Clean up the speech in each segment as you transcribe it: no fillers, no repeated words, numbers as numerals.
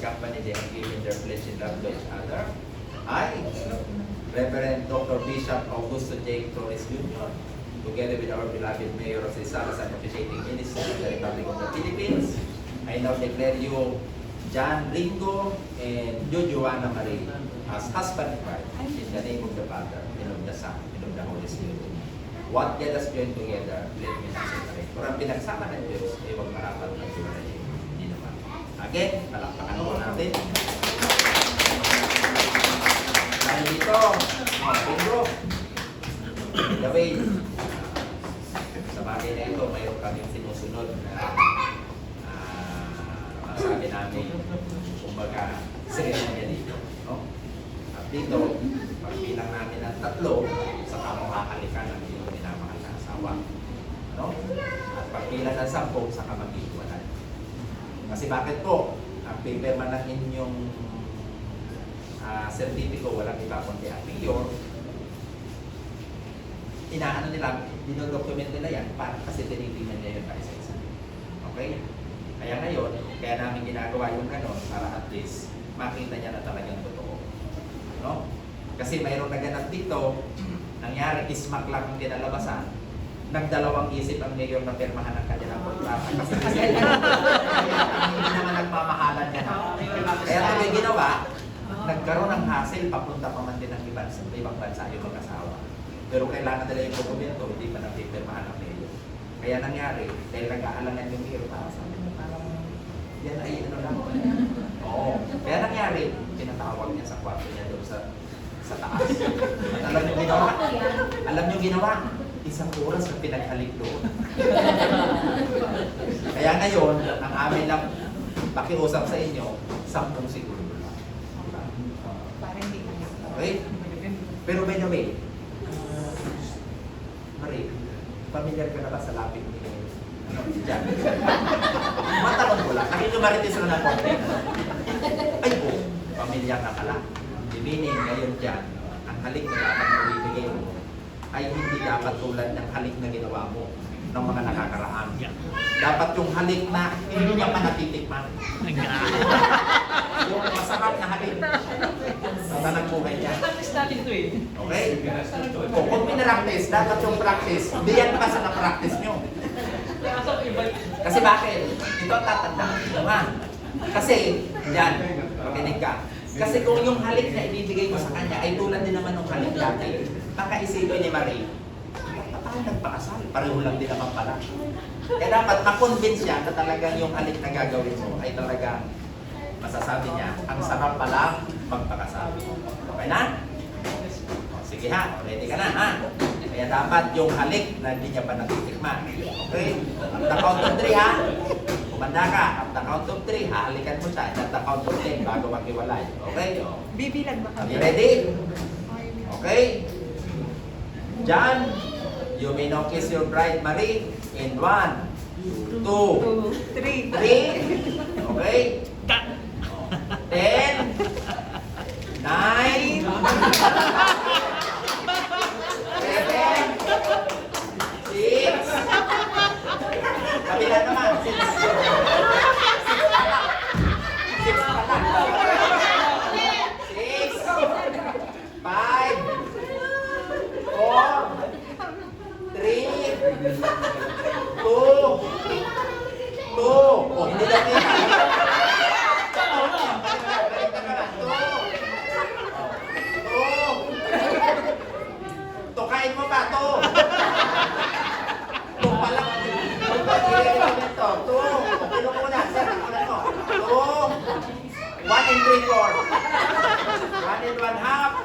company, they have given their pledge in love to each other. I, Reverend Dr. Bishop Augusto J. Torres Jr., together with our beloved Mayor of Rizal and officiating minister of the Republic of the Philippines, I now declare you John Ringo and Jojoana Marie as husband and wife in the name of the Father, and of the Son, and of the Holy Spirit. What God has joined together, let me not separate. Kung ang pinagsama ng Diyos, ay huwag marapat ng Diyos. Hindi naman. Again, palakpakan po natin. Dahil dito, mga Pedro, the way, sa bagay na ito, mayroon kaming sinusunod na masabi namin, kumbaga, seremonya dito. No? At dito, pagbilang namin ng 3, sa kamahalikan ng iyong minamahal na asawa. No? At pagbilang ng 10, sa kamag-iwanan. Kasi bakit po? Ang pipirma ng inyong sertipiko, walang iba kundi ang mayor, inaano nila, dinodocument nila yan kasi tinitingnan niya yun sa isa. Okay? Kaya ngayon, kaya namin ginagawa yung ganon para at least makita niya na talagang totoo. No? Kasi mayroong naganap dito, nangyari, ismak lang ang kinalabasan, nagdalawang isip ang mayor na pirmahan ng kanilang kontrata. Kasi hindi naman nagmamahalan niya na. Kaya ito may ginawa, nagkaroon ng hassle, papunta pa man din ng ibang bansa yung mag-asawa. Pero kailangan nila yung dokumento, hindi pa napipirmahan ng mayor. Kaya nangyari, dahil nag-aalangan yung mayor, sabi mo parang yan ay ano lang. Oo. Kaya nangyari, pinatawag niya sa kwarto niya doon sa taas. At alam niyo ginawa? Alam niyo ginawa? Isang oras na pinaghalik doon. Kaya ngayon, ang amin lang pakiusap sa inyo, 10 segundo. Okay? Pero by the way, Marie, familiar ka na ba sa lapit ni Jan? Matanong ko lang, nakikumaritis na ng konti. Ay po, familiar na pala. Meaning, ngayon dyan, ang halik na dapat na ibigay mo ay hindi dapat tulad ng halik na ginawa mo ng mga nakakaraan. Dapat yung halik na hindi niya pa natitikman. Yung masarap na halik sa tanang buhay niya. Okay? Kung pinaractice, dapat yung practice, hindi yan pa sa na-practice nyo. Kasi bakit? Ito ang tatandaan nyo nga. Kasi, yan, makinig ka. Kasi kung yung halik na ibibigay mo sa kanya ay tulad din naman ng halik dati, makaisipin ni Marie, paano nagpakasal? Pareho lang din naman pala. Kaya dapat ma-convince siya na talagang yung halik na gagawin mo ay talagang masasabi niya, ang sarap pala magpakasal. Okay na? Sige ha, ready ka na ha? Kaya dapat yung halik na hindi niya pa natitikman. Okay? At the count of 3 ha? Kumanda ka. At the count of 3, hahalikan mo siya. At the count of 10, bago maghiwalay. Okay? Bibilang ba Are you ready? Okay? John, you may now kiss your bride Marie in 1, 2, 2, 3. 3. Okay? 10, 9, 7, 6, kabila naman, 6 5, 4, 3, 2, 2. Oh, hindi na kita. Tukain mo pa to. To pala. Ito. To. Pilo ko na. Sir, nakunan mo. To. 1 and 3/4. 1 and 1/2.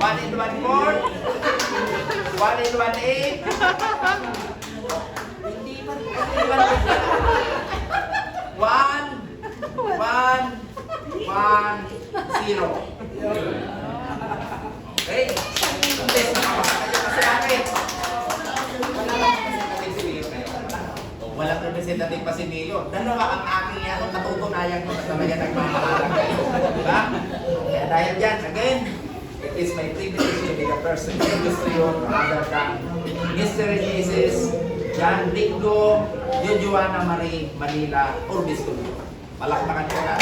1 and 1/4. 1 and 1/8. Hindi pa. 1, 1, 1, 0. Okay? Test na kapasakay kasi bakit? Walang representative pa si Mayor. Dalawa ang aking yan, natutunayan ko na talaga nagmamahalang kayo. Diba? Kaya dahil dyan, again, it is my privilege to be the person in industry rather than Mr. and Mrs. John Ringo, Jojoana Marie, Manila, Urbis Studio. Palakpakan ko na.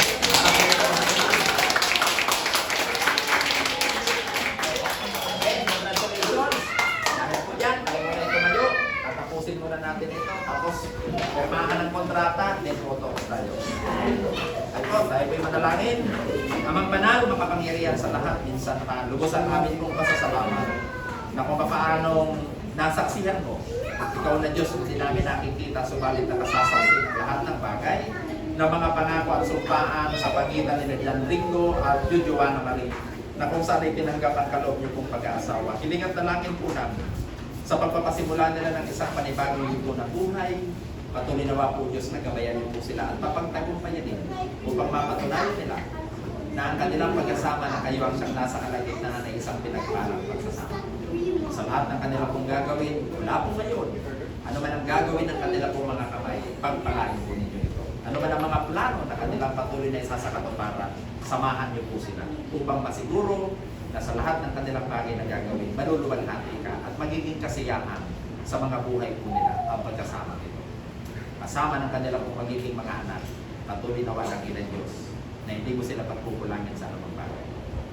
Tayo po'y manalangin. Amang banal, makapangyarihan sa lahat, minsan lubos ang amin kong pasasalamat na kung paanong nasaksihan mo. Ikaw na Diyos, hindi namin nakikita, subalit nakasasaksi ng lahat ng bagay na mga pangako at sumpaan sa pagitan ni Jan Ringo at Jojoana Marie na kung saan ay tinanggap ang kaloob niyo pong pag-aasawa. Hiling at dalangin po namin sa pagpapasimula nila ng isang panibagong yugto ng buhay. Patuloy nawa po Diyos na gabayan niyo po sila at papagtagumpayan din upang mapatunayan nila na ang kanilang pag-asama na kayo ang siyang nasa kalagitnaan na isang pinagpalang pagsasama. Sa lahat ng kanila pong gagawin, wala po ngayon. Ano man ang gagawin ng kanila pong mga kamay, pagpalain po ninyo ito. Ano man ang mga plano na kanilang patuloy na isasakatuparan, samahan niyo po sila upang masiguro na sa lahat ng kanilang bagay na gagawin, maluluwalhati ka at magiging kasiyahan sa mga buhay po nila ang pagkasama nito. Kasama ng kanila pong magiging mga anak, patuloy na walang ilan Diyos na hindi mo sila pagkukulangin sa anumang bagay.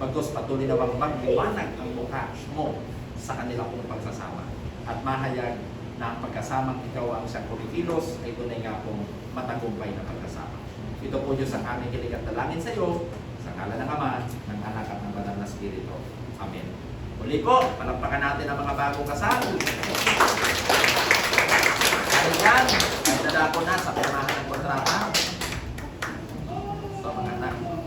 Bagkus patuloy na wang magliwanag ang mukha mo sa kanila pong pagsasama at mahayag na ang pagkasamang ikaw ang siyang kumikilos ay tunay nga pong matagumpay na pagkasama. Ito po Diyos ang aming hiling at dalangin sa iyo, sa ngalan ng Ama, ng Anak at ng Banal na Espiritu. Amen. Muli po, palampakan natin ang mga bagong kasal. Dahil yan, ay dadako na sa pirmahan ng kontrata.